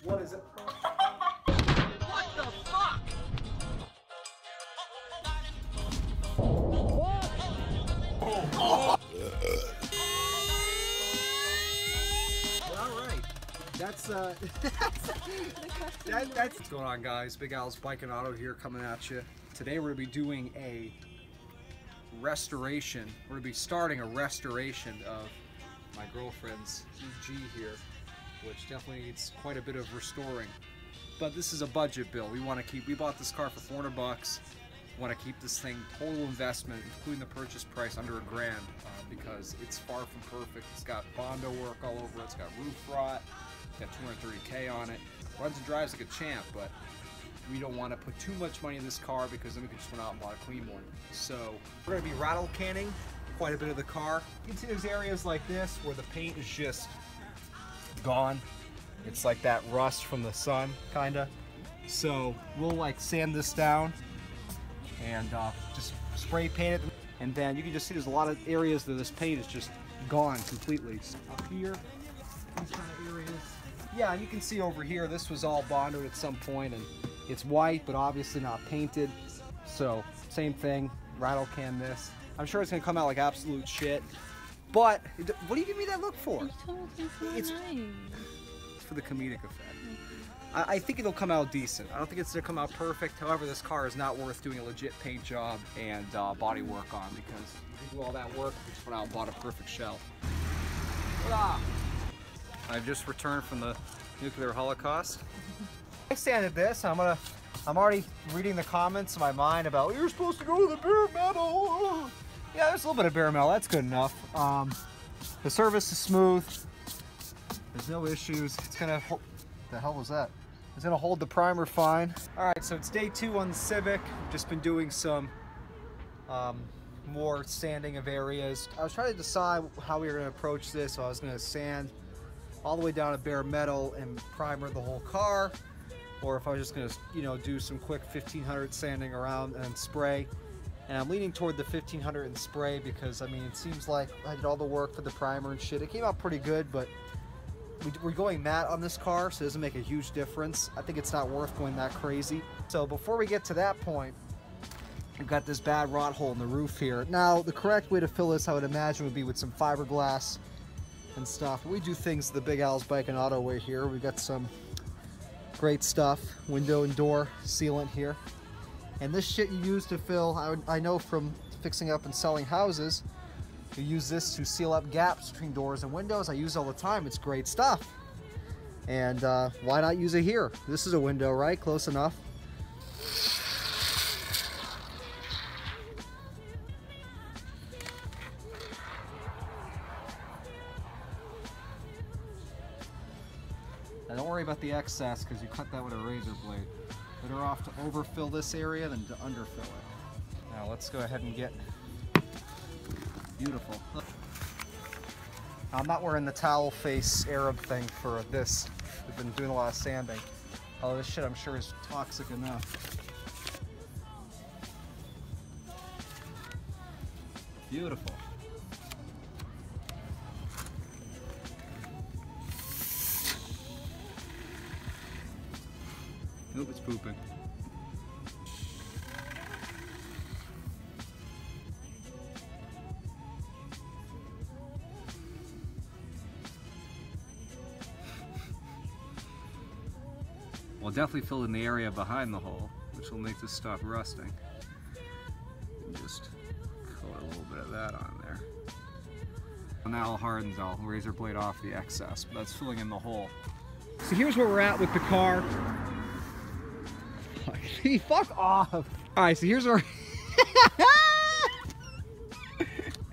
What is it? What the fuck? All right. That's what's going on, guys. Big Al's Bike and Auto here, coming at you. Today we're gonna be doing a restoration. We're gonna be starting a restoration of my girlfriend's EG here, which definitely needs quite a bit of restoring. But this is a budget bill. We bought this car for 400 bucks. We want to keep this thing total investment, including the purchase price, under $1,000 because it's far from perfect. It's got Bondo work all over it. It's got roof rot. It's got 230K on it. Runs and drives like a champ, but we don't want to put too much money in this car because then we can just run out and buy a clean one. So we're going to be rattle canning quite a bit of the car. You can see there's areas like this where the paint is just gone. It's like that rust from the sun, kinda. So we'll like sand this down and just spray paint it. And then you can just see there's a lot of areas that this paint is just gone completely. So up here, these kind of areas. Yeah, and you can see over here, this was all bonded at some point, and it's white, but obviously not painted. So same thing, rattle can this. I'm sure it's gonna come out like absolute shit. But what do you give me that look for? It's for the comedic effect. I think it'll come out decent. I don't think it's gonna come out perfect. However, this car is not worth doing a legit paint job and body work on, because if you do all that work, we just went out and bought a perfect shell. Voila! I've just returned from the nuclear holocaust. I sanded this. I'm already reading the comments in my mind about, you're supposed to go to the bare metal. Yeah, there's a little bit of bare metal. That's good enough. The surface is smooth. There's no issues. It's gonna hold, the hell was that? It's gonna hold the primer fine. All right, so it's day 2 on the Civic. We've just been doing some more sanding of areas. I was trying to decide how we were gonna approach this. So I was gonna sand all the way down to bare metal and primer the whole car, or if I was just gonna, you know, do some quick 1500 sanding around and spray. And I'm leaning toward the 1500 and spray because, I mean, it seems like I did all the work for the primer and shit. It came out pretty good, but we're going matte on this car, so it doesn't make a huge difference. I think it's not worth going that crazy. So before we get to that point, we've got this bad rot hole in the roof here. Now, the correct way to fill this, I would imagine, would be with some fiberglass and stuff. We do things the Big Al's Bike and Auto way here. We got some great stuff, window and door sealant here. And this shit you use to fill, I know from fixing up and selling houses, you use this to seal up gaps between doors and windows. I use it all the time. It's great stuff. And why not use it here? This is a window, right? Close enough. Now don't worry about the excess because you cut that with a razor blade. Better off to overfill this area than to underfill it. Now let's go ahead and get beautiful. I'm not wearing the towel face Arab thing for this. We've been doing a lot of sanding. Oh, this shit I'm sure is toxic enough. Beautiful. Nope, it's pooping. We'll definitely fill in the area behind the hole, which will make this stop rusting. And just color a little bit of that on there. When that all hardens, I'll razor blade off the excess, but that's filling in the hole. So here's where we're at with the car. Fuck off! Alright, so here's where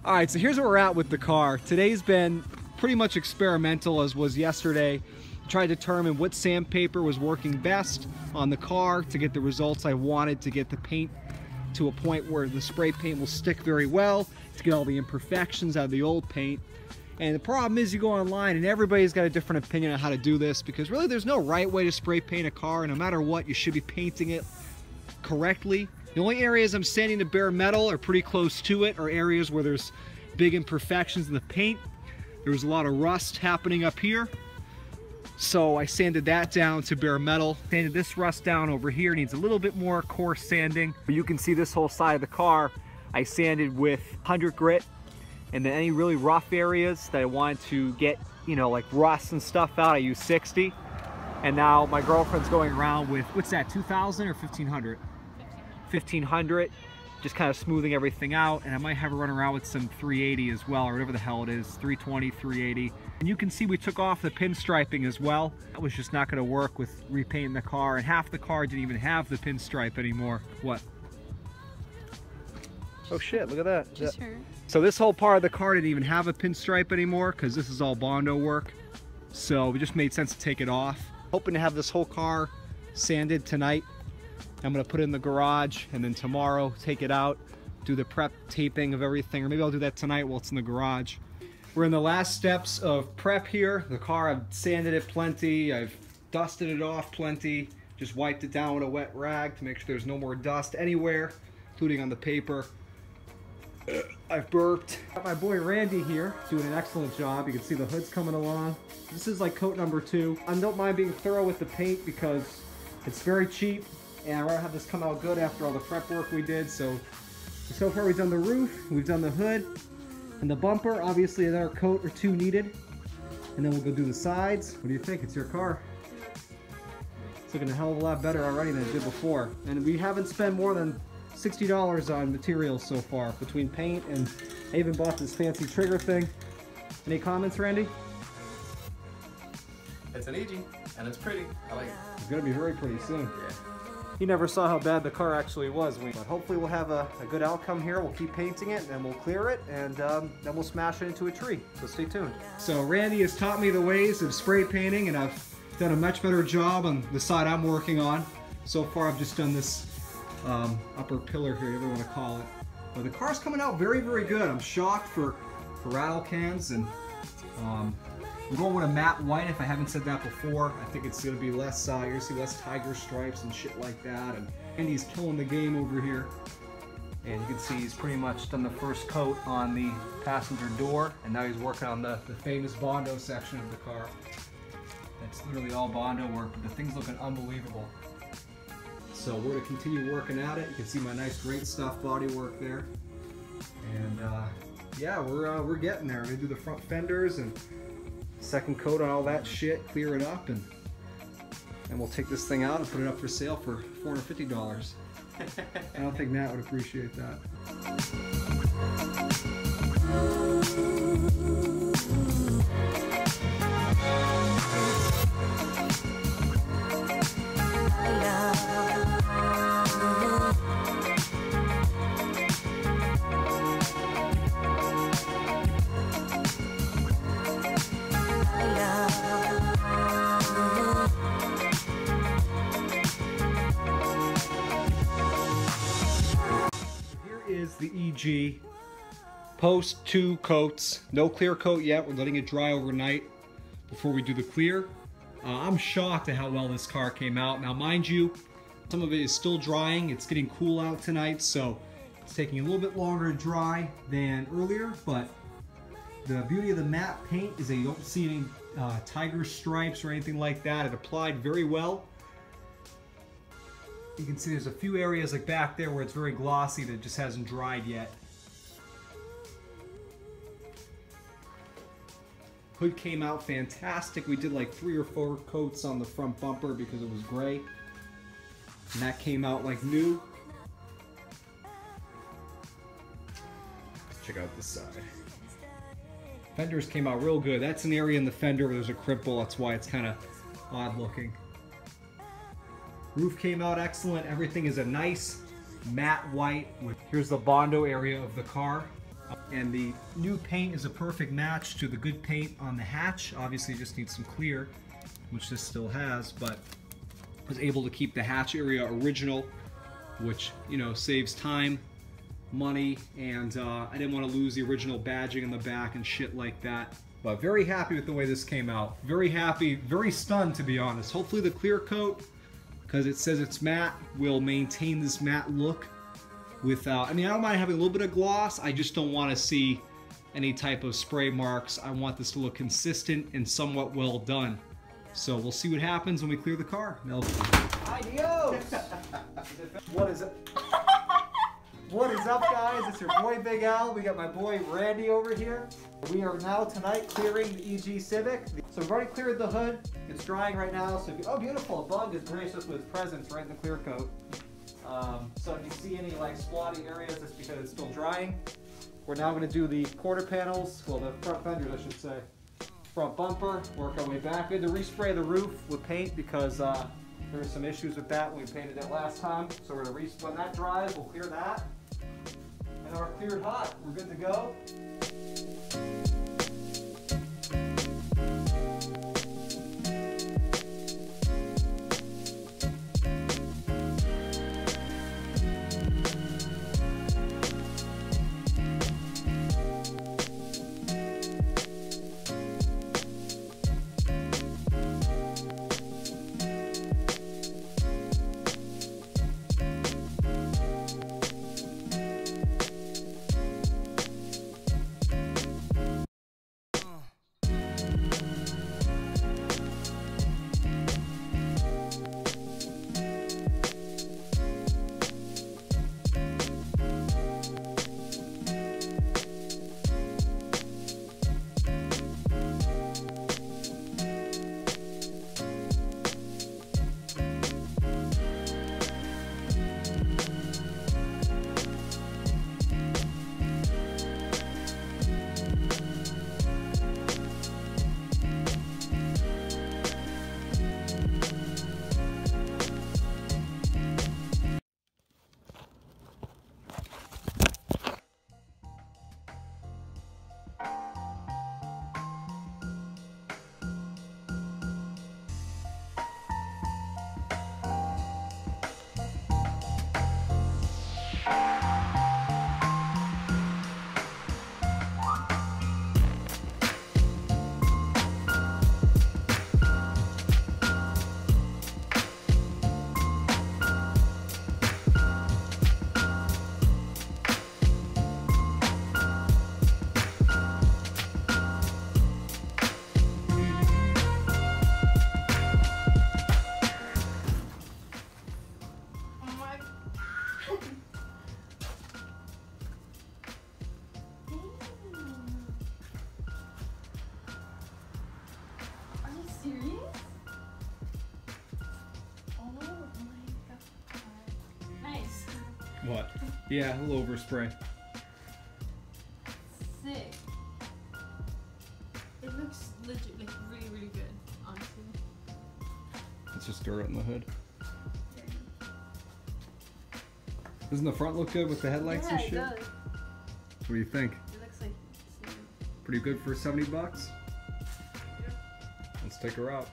Alright, so here's where we're at with the car. Today's been pretty much experimental, as was yesterday. Tried to determine what sandpaper was working best on the car to get the results I wanted, to get the paint to a point where the spray paint will stick very well, to get all the imperfections out of the old paint. And the problem is, you go online and everybody's got a different opinion on how to do this, because really there's no right way to spray paint a car, and no matter what, you should be painting it correctly. The only areas I'm sanding to bare metal are pretty close to it, are areas where there's big imperfections in the paint. There was a lot of rust happening up here. So I sanded that down to bare metal. Sanded this rust down over here, needs a little bit more coarse sanding. But you can see this whole side of the car, I sanded with 100 grit. And then any really rough areas that I wanted to get, you know, like rust and stuff out, I use 60. And now my girlfriend's going around with, what's that, 2000 or 1500? 1500, just kind of smoothing everything out. And I might have her run around with some 380 as well, or whatever the hell it is, 320, 380. And you can see we took off the pinstriping as well. That was just not gonna work with repainting the car, and half the car didn't even have the pinstripe anymore. What? Oh shit, look at that. Just her. So this whole part of the car didn't even have a pinstripe anymore because this is all Bondo work. So it just made sense to take it off. Hoping to have this whole car sanded tonight. I'm gonna put it in the garage, and then tomorrow take it out, do the prep taping of everything, or maybe I'll do that tonight while it's in the garage. We're in the last steps of prep here. The car, I've sanded it plenty, I've dusted it off plenty, just wiped it down with a wet rag to make sure there's no more dust anywhere, including on the paper. I've burped. Got my boy Randy here doing an excellent job. You can see the hood's coming along. This is like coat number 2. I don't mind being thorough with the paint because it's very cheap, and I want to have this come out good after all the prep work we did. So far we've done the roof, we've done the hood, and the bumper. Obviously another coat or 2 needed, and then we'll go do the sides. What do you think? It's your car. It's looking a hell of a lot better already than it did before, and we haven't spent more than $60 on materials so far between paint, and I even bought this fancy trigger thing. Any comments, Randy? It's an EG, and it's pretty. I like it. It's gonna be very pretty soon. Yeah. He never saw how bad the car actually was. But hopefully we'll have a good outcome here. We'll keep painting it, and we'll clear it, and then we'll smash it into a tree. So stay tuned. So Randy has taught me the ways of spray painting, and I've done a much better job on the side I'm working on. So far I've just done this upper pillar here, whatever you want to call it. But the car's coming out very, very good. I'm shocked for rattle cans, and we're going with a matte white, if I haven't said that before. I think it's going to be less, you're going to see less tiger stripes and shit like that. And Andy's killing the game over here. And you can see he's pretty much done the first coat on the passenger door, and now he's working on the famous Bondo section of the car. That's literally all Bondo work, but the thing's looking unbelievable. So we're going to continue working at it. You can see my nice great stuff body work there. And yeah, we're getting there. We're going to do the front fenders and second coat on all that shit, clear it up, and we'll take this thing out and put it up for sale for $450. I don't think Matt would appreciate that. Is the EG post 2 coats, no clear coat yet. We're letting it dry overnight before we do the clear. I'm shocked at how well this car came out. Now mind you, some of it is still drying. It's getting cool out tonight, so it's taking a little bit longer to dry than earlier, but the beauty of the matte paint is that you don't see any tiger stripes or anything like that. It applied very well. You can see there's a few areas like back there where it's very glossy that just hasn't dried yet. Hood came out fantastic. We did like 3 or 4 coats on the front bumper because it was gray. And that came out like new. Check out this side. Fenders came out real good. That's an area in the fender where there's a cripple. That's why it's kind of odd looking. Roof came out excellent. Everything is a nice matte white. Here's the Bondo area of the car. And the new paint is a perfect match to the good paint on the hatch. Obviously it just needs some clear, which this still has, but I was able to keep the hatch area original, which, you know, saves time, money, and I didn't want to lose the original badging in the back and shit like that. But very happy with the way this came out. Very happy, very stunned, to be honest. Hopefully the clear coat, because it says it's matte, will maintain this matte look without, I mean, I don't mind having a little bit of gloss. I just don't want to see any type of spray marks. I want this to look consistent and somewhat well done So we'll see what happens when we clear the car. Adios! What is it? What is up, guys? It's your boy Big Al. We got my boy Randy over here. We are now tonight clearing the EG Civic. So we've already cleared the hood. It's drying right now. So oh, beautiful! A bug is graced us with presents right in the clear coat. So if you see any like splotty areas, it's because it's still drying. We're now going to do the quarter panels, well, the front fenders, I should say. Front bumper. Work our way back. We had to respray the roof with paint because there were some issues with that when we painted it last time. So we're going to when that dries, we'll clear that. And our cleared hot, we're good to go. What? Yeah, a little overspray. Sick. It looks legit, like really, really good, honestly. It's just dirt on the hood. Doesn't the front look good with the headlights and shit? Yeah, it does. What do you think? It looks like Pretty good for 70 bucks? Yeah. Let's take her out.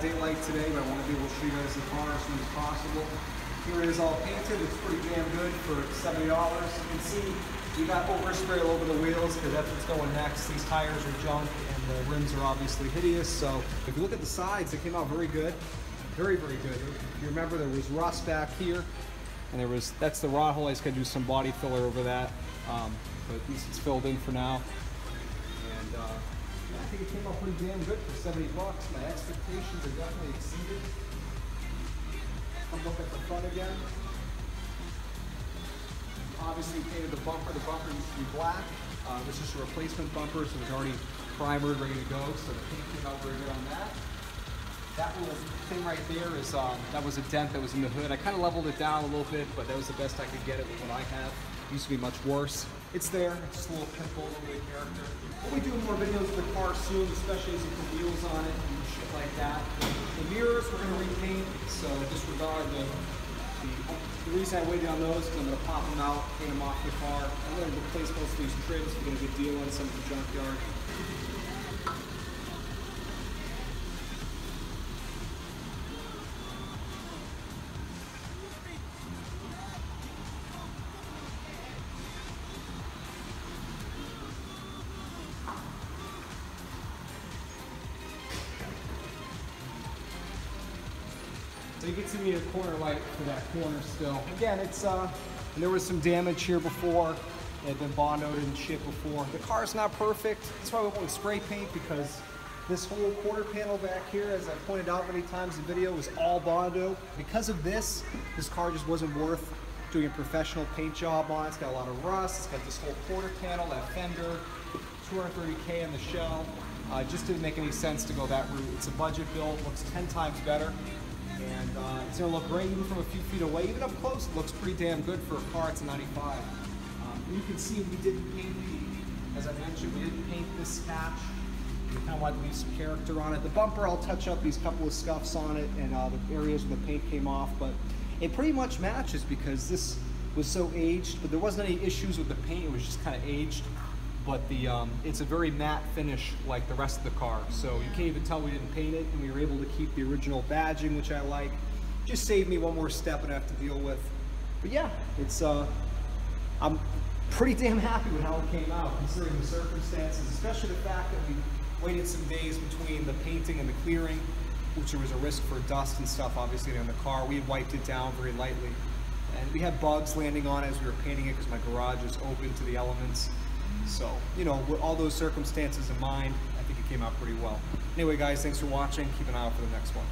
Daylight today, but I want to be able to show you guys the car as soon as possible. Here it is all painted. It's pretty damn good for $70. You can see we got overspray all over the wheels because that's what's going next. These tires are junk and the rims are obviously hideous. So if you look at the sides, it came out very good. Very, very good. If you remember, there was rust back here, and that's the rod hole. I just got to do some body filler over that, but at least it's filled in for now. And think it came out pretty damn good for 70 bucks. My expectations are definitely exceeded. Come look at the front again. Obviously painted the bumper. The bumper used to be black. This is a replacement bumper, so it's already primered, ready to go. So the paint came out very good on that. That little thing right there is, that was a dent that was in the hood. I kind of leveled it down a little bit, but that was the best I could get it with what I have. It used to be much worse. It's there, it's just a little pimple, a little bit of character. We'll be doing more videos of the car soon, especially as you put wheels on it and shit like that. The mirrors we're going to repaint, so disregard the reason I waited on those is I'm going to pop them out, paint them off the car. I'm going to replace most of these trims. We're going to get a deal on some of the junkyard. So you can see me in the corner light for that corner still. Again, it's and there was some damage here before. It had been Bondoed and shit before. The car's not perfect. That's why we went with spray paint, because this whole quarter panel back here, as I pointed out many times in the video, was all Bondo. Because of this car just wasn't worth doing a professional paint job on. It's got a lot of rust. It's got this whole quarter panel, that fender, 230K on the shell. Just didn't make any sense to go that route. It's a budget build, looks 10 times better. And it's going to look great even from a few feet away. Even up close, it looks pretty damn good for a car. It's a 95. You can see we didn't paint as I mentioned, we didn't paint this hatch. We kind of wanted to leave some character on it. The bumper, I'll touch up these couple of scuffs on it and the areas where the paint came off, but it pretty much matches because this was so aged, but there wasn't any issues with the paint. It was just kind of aged. But the it's a very matte finish like the rest of the car, so you can't even tell we didn't paint it, and we were able to keep the original badging, which I like. Just saved me one more step and I have to deal with. But yeah, it's I'm pretty damn happy with how it came out, considering the circumstances, especially the fact that we waited some days between the painting and the clearing, which there was a risk for dust and stuff obviously on the car. We had wiped it down very lightly, and we had bugs landing on it as we were painting it because my garage is open to the elements. So, you know, with all those circumstances in mind, I think it came out pretty well. Anyway, guys, thanks for watching. Keep an eye out for the next one.